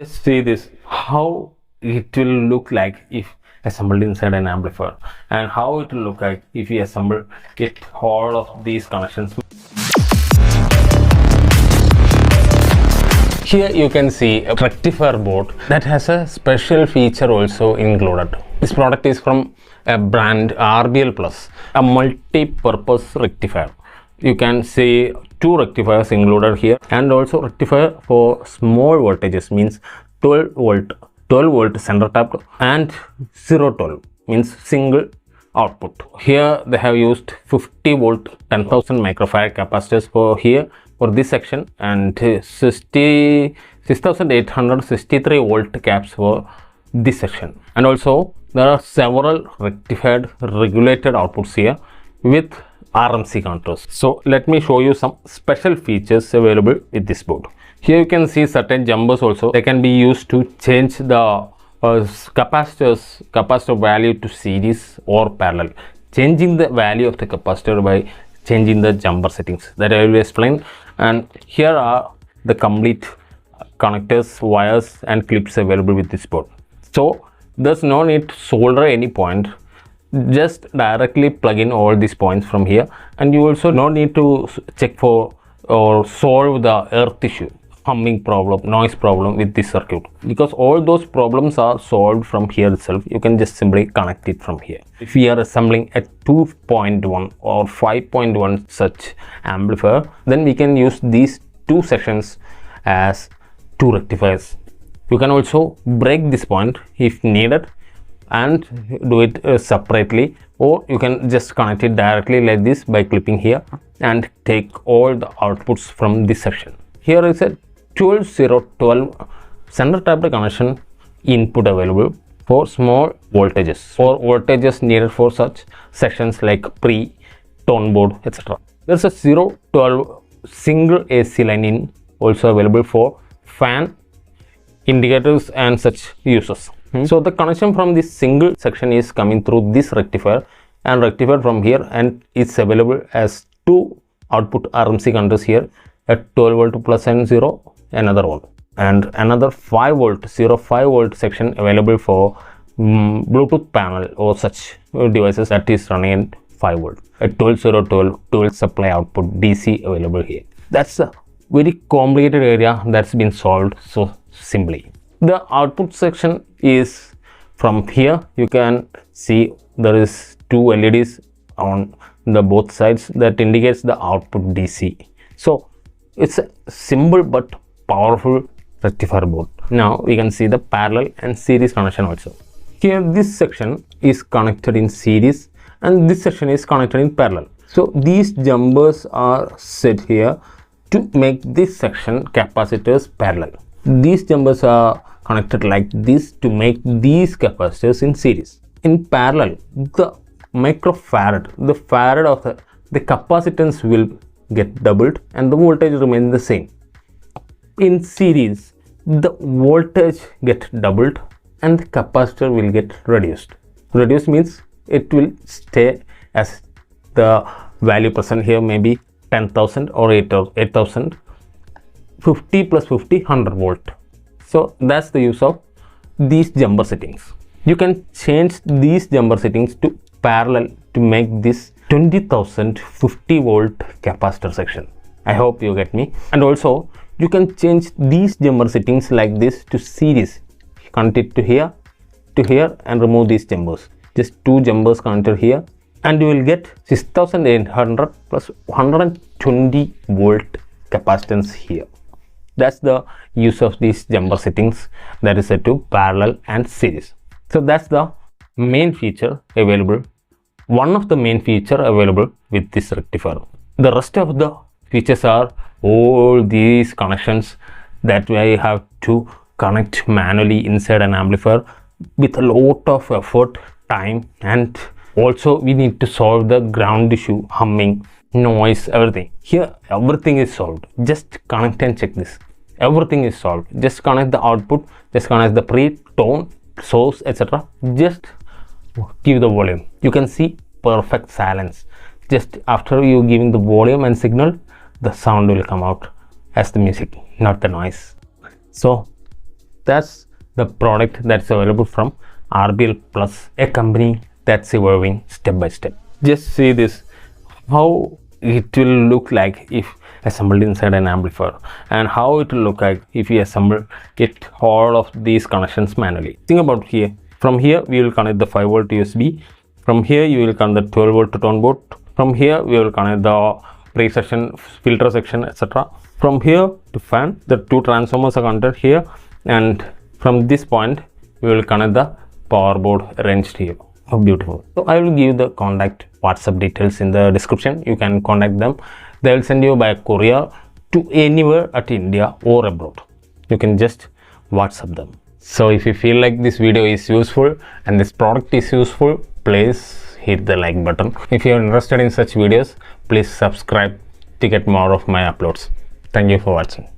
See this, how it will look like if assembled inside an amplifier, and how it will look like if we assemble it all of these connections. Here you can see a rectifier board that has a special feature also included. This product is from a brand RBL Plus, a multi-purpose rectifier. You can see two rectifiers included here, and also rectifier for small voltages, means 12 volt center tapped, and 012 means single output. Here they have used 50 volt 10,000 microfarad capacitors for here for this section, and 6863 volt caps for this section. And also there are several rectified regulated outputs here with RMC contours. So let me show you some special features available with this board. Here you can see certain jumpers also. They can be used to change the capacitor value to series or parallel. Changing the value of the capacitor by changing the jumper settings, that I will explain. And here are the complete connectors, wires and clips available with this board. So there's no need to solder any point. Just directly plug in all these points from here, and you also no need to check for or solve the earth issue, humming problem, noise problem with this circuit, because all those problems are solved from here itself. You can just simply connect it from here. If we are assembling a 2.1 or 5.1 such amplifier, then we can use these two sections as two rectifiers. You can also break this point if needed and do it separately, or you can just connect it directly like this by clipping here and take all the outputs from this section. Here is a 12012 center tapped connection input available for small voltages, or voltages needed for such sections like pre, tone board, etc. There's a 012 single AC line in also available for fan, indicators and such uses. So the connection from this single section is coming through this rectifier and rectifier from here, and it's available as two output RMC contours here, a 12 volt plus and 0, another one, and another 5 volt 05 volt section available for Bluetooth panel or such devices that is running at 5 volt. A 12 supply output DC available here. That's a very complicated area that's been solved so simply. The output section is from here. You can see there is two LEDs on the both sides that indicates the output DC. So it's a simple but powerful rectifier board. Now we can see the parallel and series connection also. Here this section is connected in series and this section is connected in parallel. So these jumpers are set here to make this section capacitors parallel. These jumpers are connected like this to make these capacitors in series. In parallel, the microfarad, the farad of the capacitance will get doubled and the voltage remains the same. In series, the voltage get doubled and the capacitor will get reduced. Reduced means it will stay as the value present here, maybe 10,000 or 8,000, 50 plus 50, 100 volt. So that's the use of these jumper settings. You can change these jumper settings to parallel to make this 20,000 50 volt capacitor section. I hope you get me. And also you can change these jumper settings like this to series. Connect it to here and remove these jumpers. Just two jumpers connected here and you will get 6800 plus 120 volt capacitance here. That's the use of these jumper settings, that is set to parallel and series. So that's the main feature available, one of the main feature available with this rectifier. The rest of the features are all these connections that we have to connect manually inside an amplifier with a lot of effort, time, and also we need to solve the ground issue, humming, noise, everything. Here everything is solved. Just connect and check this. Everything is solved. Just connect the output, just connect the pre, tone, source, etc. Just give the volume. You can see perfect silence. Just after you giving the volume and signal, the sound will come out as the music, not the noise. So that's the product that's available from RBL Plus, a company that's evolving step by step. Just see this, how it will look like if assembled inside an amplifier, and how it will look like if you assemble it all of these connections manually. Think about here. From here we will connect the 5V USB. From here you will connect the 12V tone board. From here we will connect the pre-section, filter section, etc. From here to fan, the two transformers are connected here, and from this point we will connect the power board arranged here. How beautiful. So I will give the contact WhatsApp details in the description. You can contact them. They will send you by courier to anywhere at India or abroad. You can just WhatsApp them. So if you feel like this video is useful and this product is useful, please hit the like button. If you are interested in such videos, please subscribe to get more of my uploads. Thank you for watching.